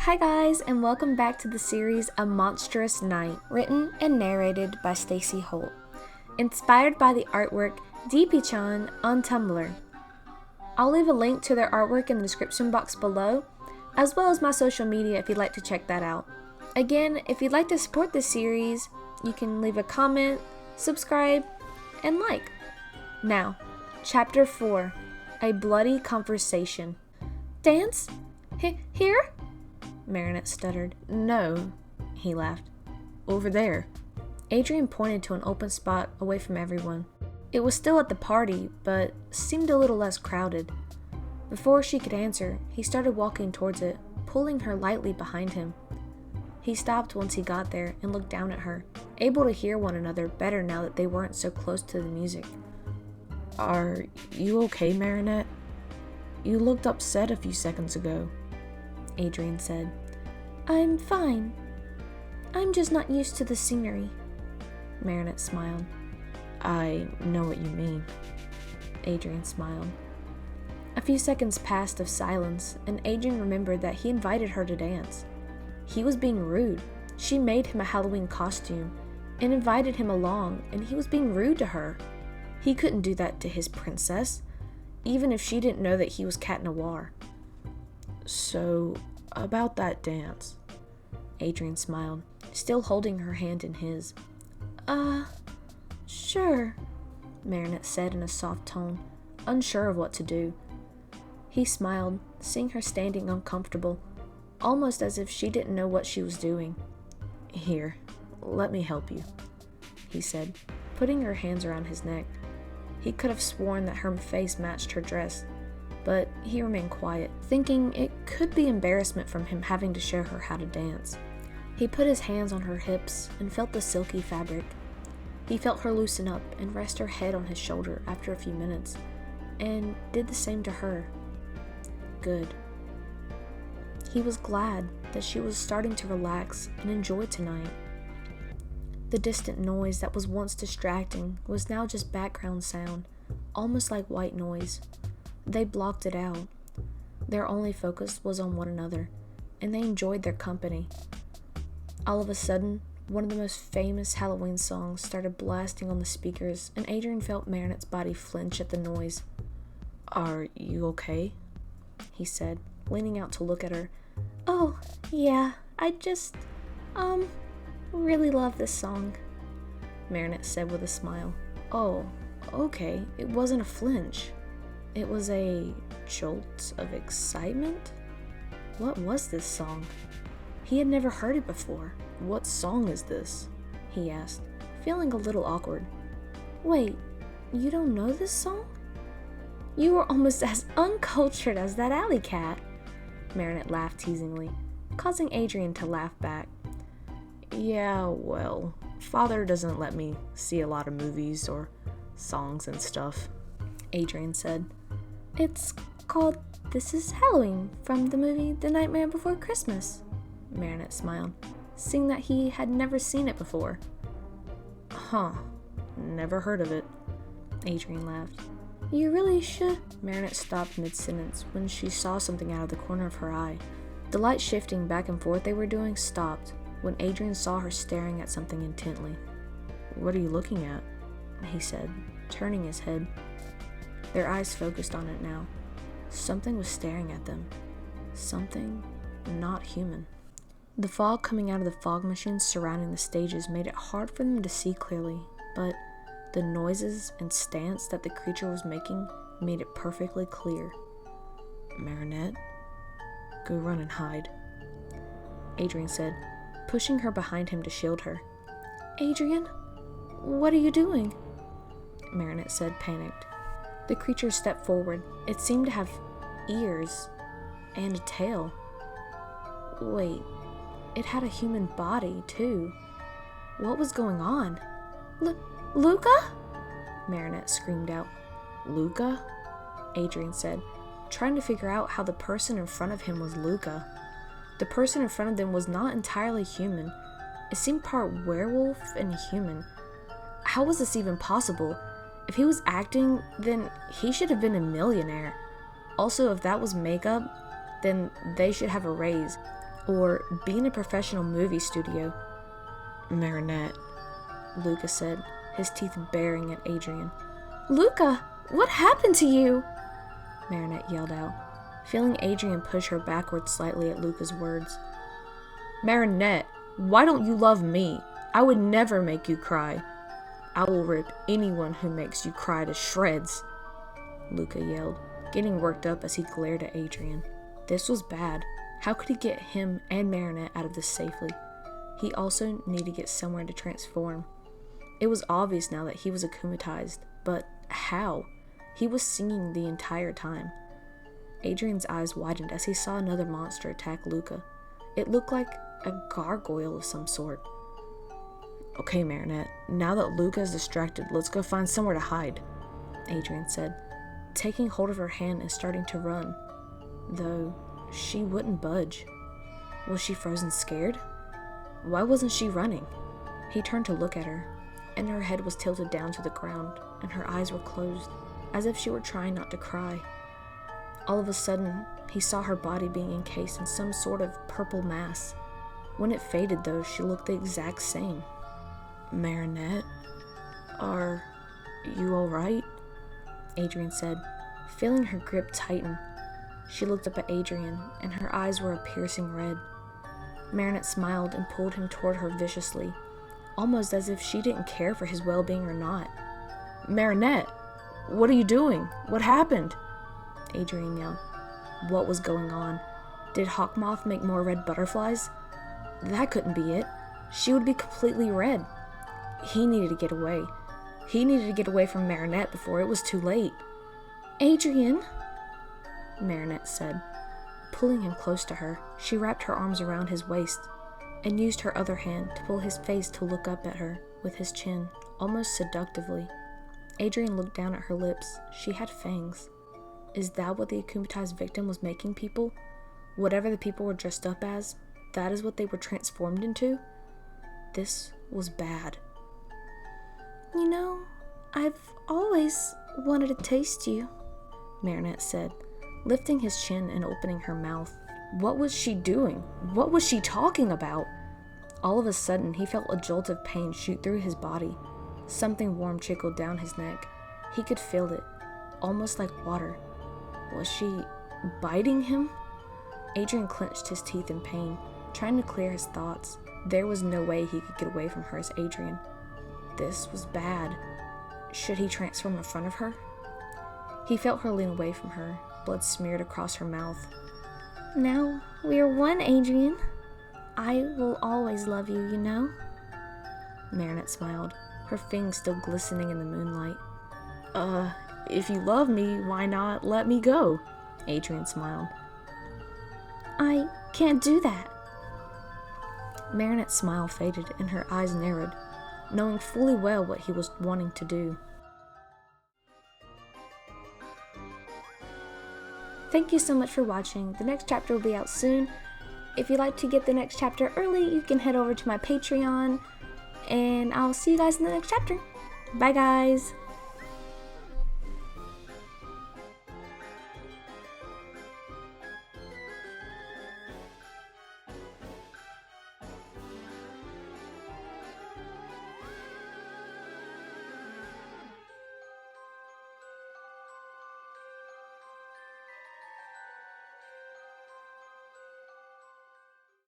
Hi guys, and welcome back to the series A Monstrous Night, written and narrated by Stacey Holt. Inspired by the artwork Deepee-chan on Tumblr. I'll leave a link to their artwork in the description box below, as well as my social media if you'd like to check that out. Again, if you'd like to support this series, you can leave a comment, subscribe, and like. Now, Chapter 4, A Bloody Conversation. Dance? Here? Marinette stuttered. No, he laughed. Over there. Adrian pointed to an open spot away from everyone. It was still at the party, but seemed a little less crowded. Before she could answer, he started walking towards it, pulling her lightly behind him. He stopped once he got there and looked down at her, able to hear one another better now that they weren't so close to the music. Are you okay, Marinette? You looked upset a few seconds ago, Adrian said. I'm fine. I'm just not used to the scenery. Marinette smiled. I know what you mean. Adrian smiled. A few seconds passed of silence, and Adrian remembered that he invited her to dance. He was being rude. She made him a Halloween costume and invited him along, and he was being rude to her. He couldn't do that to his princess, even if she didn't know that he was Cat Noir. So, about that dance. Adrian smiled, still holding her hand in his. Sure, Marinette said in a soft tone, unsure of what to do. He smiled, seeing her standing uncomfortable, almost as if she didn't know what she was doing. Here, let me help you, he said, putting her hands around his neck. He could have sworn that her face matched her dress, but he remained quiet, thinking it could be embarrassment from him having to show her how to dance. He put his hands on her hips and felt the silky fabric. He felt her loosen up and rest her head on his shoulder after a few minutes, and did the same to her. Good. He was glad that she was starting to relax and enjoy tonight. The distant noise that was once distracting was now just background sound, almost like white noise. They blocked it out. Their only focus was on one another, and they enjoyed their company. All of a sudden, one of the most famous Halloween songs started blasting on the speakers, and Adrian felt Marinette's body flinch at the noise. Are you okay? He said, leaning out to look at her. Oh, yeah, I just, really love this song, Marinette said with a smile. Oh, okay, it wasn't a flinch. It was a jolt of excitement? What was this song? He had never heard it before. What song is this? He asked, feeling a little awkward. Wait, you don't know this song? You were almost as uncultured as that alley cat, Marinette laughed teasingly, causing Adrian to laugh back. Yeah, well, Father doesn't let me see a lot of movies or songs and stuff, Adrian said. It's called This Is Halloween from the movie The Nightmare Before Christmas, Marinette smiled, seeing that he had never seen it before. Huh, never heard of it, Adrian laughed. You really should. Marinette stopped mid-sentence when she saw something out of the corner of her eye. The light shifting back and forth they were doing stopped when Adrian saw her staring at something intently. What are you looking at? He said, turning his head. Their eyes focused on it now. Something was staring at them. Something not human. The fog coming out of the fog machines surrounding the stages made it hard for them to see clearly, but the noises and stance that the creature was making made it perfectly clear. Marinette, go run and hide, Adrian said, pushing her behind him to shield her. Adrian, what are you doing? Marinette said, panicked. The creature stepped forward. It seemed to have ears and a tail. Wait, it had a human body, too. What was going on? Luca? Marinette screamed out. Luca? Adrian said, trying to figure out how the person in front of him was Luca. The person in front of them was not entirely human. It seemed part werewolf and human. How was this even possible? If he was acting, then he should have been a millionaire. Also, if that was makeup, then they should have a raise. or be in a professional movie studio. Marinette, Luca said, his teeth baring at Adrian. Luca, what happened to you? Marinette yelled out, feeling Adrian push her backward slightly at Luca's words. Marinette, why don't you love me? I would never make you cry. I will rip anyone who makes you cry to shreds, Luca yelled, getting worked up as he glared at Adrian. This was bad. How could he get him and Marinette out of this safely? He also needed to get somewhere to transform. It was obvious now that he was akumatized, but how? He was singing the entire time. Adrian's eyes widened as he saw another monster attack Luca. It looked like a gargoyle of some sort. Okay, Marinette, now that Luca is distracted, let's go find somewhere to hide, Adrian said, taking hold of her hand and starting to run, though she wouldn't budge. Was she frozen scared? Why wasn't she running? He turned to look at her, and her head was tilted down to the ground, and her eyes were closed, as if she were trying not to cry. All of a sudden, he saw her body being encased in some sort of purple mass. When it faded, though, she looked the exact same. Marinette, are you alright? Adrian said, feeling her grip tighten. She looked up at Adrian, and her eyes were a piercing red. Marinette smiled and pulled him toward her viciously, almost as if she didn't care for his well-being or not. Marinette, what are you doing? What happened? Adrian yelled. What was going on? Did Hawkmoth make more red butterflies? That couldn't be it. She would be completely red. He needed to get away. He needed to get away from Marinette before it was too late. Adrian, Marinette said. Pulling him close to her, she wrapped her arms around his waist and used her other hand to pull his face to look up at her with his chin, almost seductively. Adrian looked down at her lips. She had fangs. Is that what the akumatized victim was making people? Whatever the people were dressed up as, that is what they were transformed into? This was bad. You know, I've always wanted to taste you, Marinette said, lifting his chin and opening her mouth. What was she doing? What was she talking about? All of a sudden, he felt a jolt of pain shoot through his body. Something warm trickled down his neck. He could feel it, almost like water. Was she biting him? Adrian clenched his teeth in pain, trying to clear his thoughts. There was no way he could get away from her as Adrian. This was bad. Should he transform in front of her? He felt her lean away from her, blood smeared across her mouth. Now we are one, Adrian. I will always love you, you know? Marinette smiled, her fangs still glistening in the moonlight. If you love me, why not let me go? Adrian smiled. I can't do that. Marinette's smile faded and her eyes narrowed, knowing fully well what he was wanting to do. Thank you so much for watching. The next chapter will be out soon. If you'd like to get the next chapter early, you can head over to my Patreon, and I'll see you guys in the next chapter. Bye, guys!